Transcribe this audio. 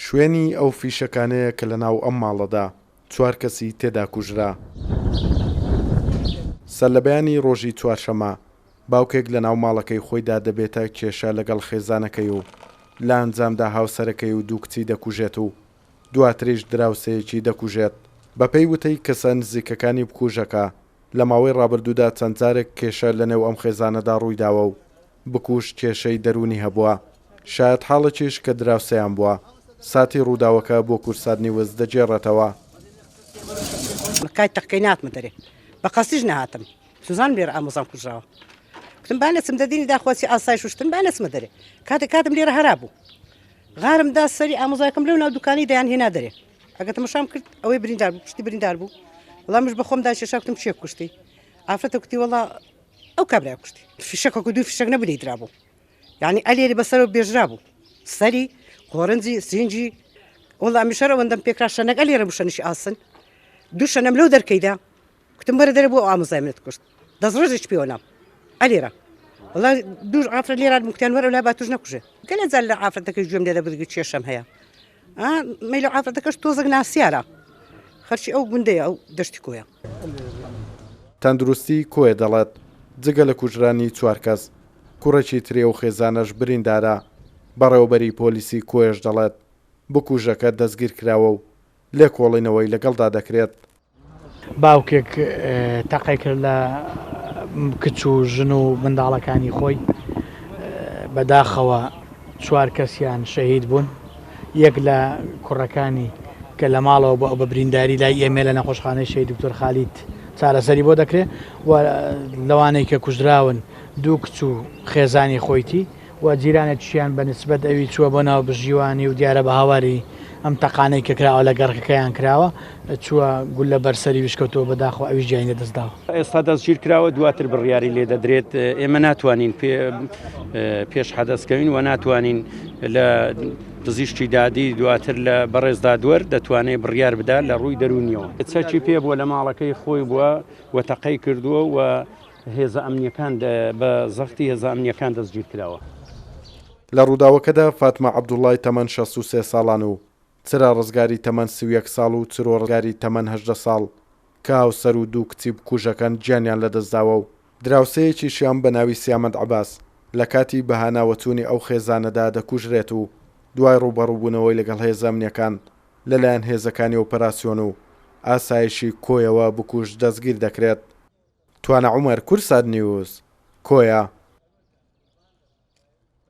شوێنی ئەو فیشەکانەیە کە لە ناو ئەم ماڵەدا 4 کەسی تێدا کوژرا. سەرلەبەیانی ڕۆژی چوارشەمە باوکێک لە ناو ماڵەکەی خۆیدا دەبێتە کێشە لەگەڵ خێزانەکەی و لە ئەنجامدا هاوسەرەکەی و دوو کچی دەکوژێت و دواتریش دراوسەیەکی دەکوژێت. بەپێی وتەی کەسە نزیکەکانی بکوژەکە لە ماوەی ڕابردوودا چەند جارێک کێشە لەنێو ئەم خێزانەدا ڕوویداوە و بکوژ کێشەی دەرونی هەبووە. شاید حاڵەکیش کە دراوسەیان بووە. ساتی ڕووداوەکە بۆ کورسادنی وەز دەجێڕێتەوە. کای تەقەی ناتمە دەرێ بە قەستیش نەهاتم سوزان لێرە ئامۆزام کوژراوە گوتم با نەچم دەدینی داخواسی ئاسای شوشتن با نەچمە دەرێ کاتم لێرە هەرا بوو غارمدا سەری ئامۆزایەکەم لەو ناو دوکانی دەیان هێنا دەرێ ئەگە تەماشام کرد ئەوەی بریندار بوو پشتی بریندار بوو وەڵامش بە خۆمدا شێشا کوتم چێ کوشتی ئافرەتە کوتی وەڵا ئەو کابرای کوشتی فیشەکە دوو فیشەک نەبوو درابوو یعنی ئەلێری بەسەرەوە بێژرا بوو سەری قۆرنجی سینجی وەڵا میشەرەوەندەم پێکرا شەنەک ئەلێرە بوو شەنیشی ئاسن دوو شەنەم لەو دەرکەیدا کوتم بەرە دەرە بۆ ئامۆزایمت کوشت دەست ڕۆژێک پێوەنام ئەلێرە وەڵا دوو ئافرەت لێرا بووکتیان وەرە لا با توش نەکوژێ گەلە جار لە ئافرەتەکەی گوێم لێرە بگوت کێشەم هەیە مەیلە ئافرەتەکەش تۆزێک ناسیارە خەرچی ئەو گوندەیە ئەو دەشتی کۆیە. تەندروستی کۆیە دەڵێت جگە لە کوژرانی 4 کەس کوڕێکی ترێ و خێزانەش بریندارە. بەڕێوەبەری پۆلیسی کۆیەش دەڵێت بکوژەکە دەستگیر کراوە و لێ کۆڵینەوەی لەگەڵدا دەکرێت. باوکێک تەقەی کرد لە کچ و ژن و منداڵەکانی خۆی بەداخەوە 4 کەسیان شەهید بوون. یەک لە کوڕەکانی کە لە ماڵەوە بۆ بە برینداری لای ئێمە لە نەخۆشخانەی شەهید دکتۆر خالیت چارەسەری بۆ دەکرێت و لەوانەی کە کوژراون دوو کچ و خێزانی خۆیتی و جیرانێکیان بە نسبەت ئەوی چووە بۆ ناو بژیوانی و دیارە بە هاواری ئەم تەقانەی کە کراوە لە گەڕەکەیان کراوە چووە گول لە بەرسەری وشکەوتەوە بەداخەوە ئەویش گیانی لەدەستداوە. ئێستا دەستگیر کراوە دواتر بڕیاری لێ دەدرێت. ئێمە ناتوانین پێش حەدەستکەوین و ناتوانین لە پزیشکی دادی دواتر لە بەڕێزدا دووەر دەتوانێت بڕیار بدا لە ڕووی دەرونیەوە. چەکی پێ بووە لە ماڵەکەی خۆی بووە و تەقەی کردووە و هێزە ئەمنیەکان بە زەختی هێزە ئەمنیەکان دەستگیر کراوە. لە ڕووداوەکەدا فاتمە عەبدوڵڵای تەمەن 63 ساڵان و چرا ڕزگاری تەمەن 31 ساڵ و چرۆ ڕزگاری تەمەن 18 ساڵ کە هاوسەر و دوو کچی بکوژەکان گیانیان لەدەستداوە و دراوسەیەکی شیان بە ناوی سیامەد عەباس لە کاتی بەهاناوەچوونی ئەو خێزانەدا دەکوژرێت و دوای ڕووبەڕووبوونەوەی لەگەڵ هێزە ئەمنیەکان لەلایەن هێزەکانی ئۆپەراسیۆن و ئاسایشی کۆیەوە بکوژ دەستگیر دەکرێت. توانە عومەر کورساد نیوز کۆیە.